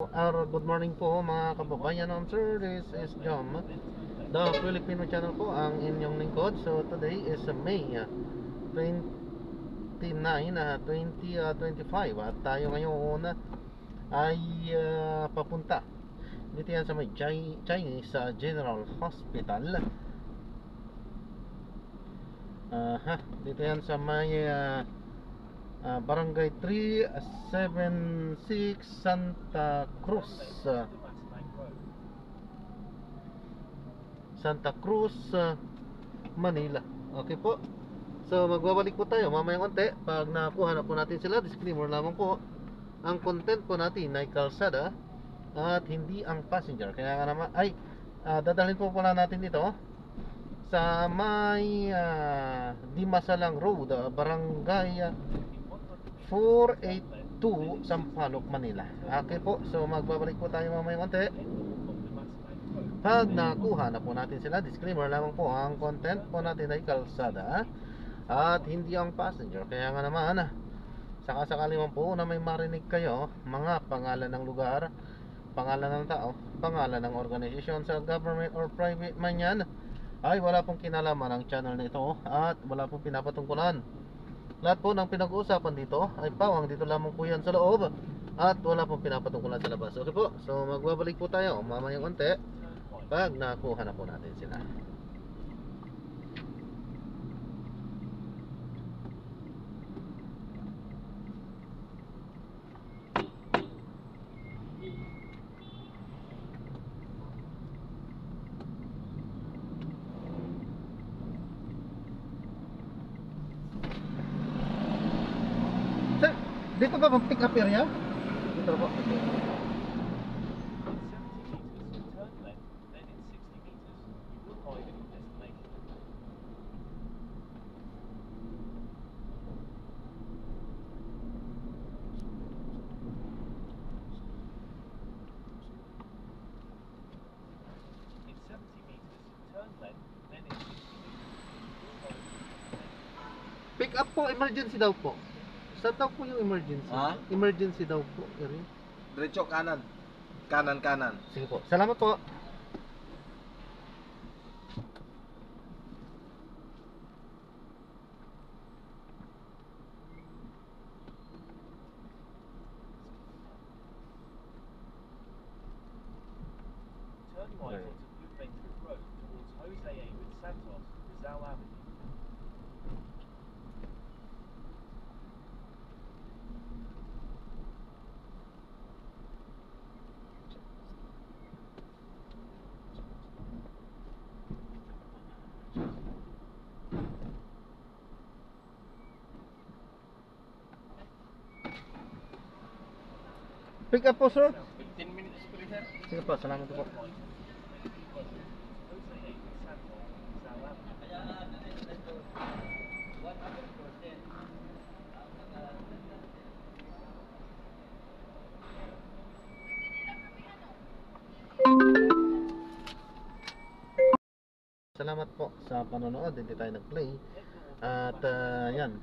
Good morning po mga kababayan. Sir, this is Jom, the Filipino channel po, ang inyong lingkod. So today is May 29, 2025 at tayo ngayon ay papunta dito yan sa may Chinese General Hospital. Dito yan sa may Barangay 376 Santa Cruz, Manila. Okay po. So magbabalik po tayo mamayang konti. Pag nakuha na po natin sila, disclaimer lamang po, ang content po natin ay kalsada at hindi ang passenger. Kaya nga naman ay dadalhin po pala natin dito sa may Dimasalang Road, Barangay 482 Sampaloc, Manila. Okay po, so magbabalik po tayo mamaya konti. Pag nakuha na po natin sila, disclaimer lamang po, ang content po natin ay kalsada at hindi ang passenger. Kaya nga naman, sakasakali man po na may marinig kayo mga pangalan ng lugar, pangalan ng tao, pangalan ng organisasyon sa government or private man yan, ay wala pong kinalaman ang channel nito at wala pong pinapatungkulan. Lahat po ng pinag-uusapan dito ay pawang dito lamang po yan sa loob at wala pong pinapatungkulan sa labas. Okay po, so magbabalik po tayo mamayang konti pag nakuha na po natin sila. Sir, dito ba bang pick up area? Dito po. Pick up po, emergency daw po. Saan daw po yung emergency? Ha? Emergency daw po. Diretso kanan. Kanan. Sige po. Salamat po. Turn right onto Blue Bakery Road towards Jose A. with Santos, Rizal Avenue. Pick up po, sir. 15 minutes po sir. Sige po, salamat po. Jose A. with Santos, Rizal Avenue. Salamat po sa panonood. Hindi tayo nag-play. At yan,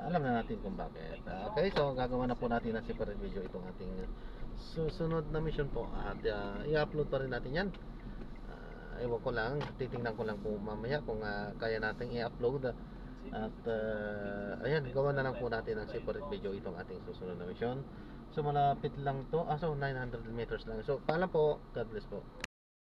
alam na natin kung bakit. Okay, so gagawa na po natin ng separate video itong ating susunod na mission po. At i-upload pa rin natin yan. Ewan ko lang, titingnan ko lang po mamaya kung kaya natin i-upload. At ayan, gawa na lang po natin ng separate video itong ating susunod na mission. So malapit lang to. So 900 meters lang. So paalam po. God bless po.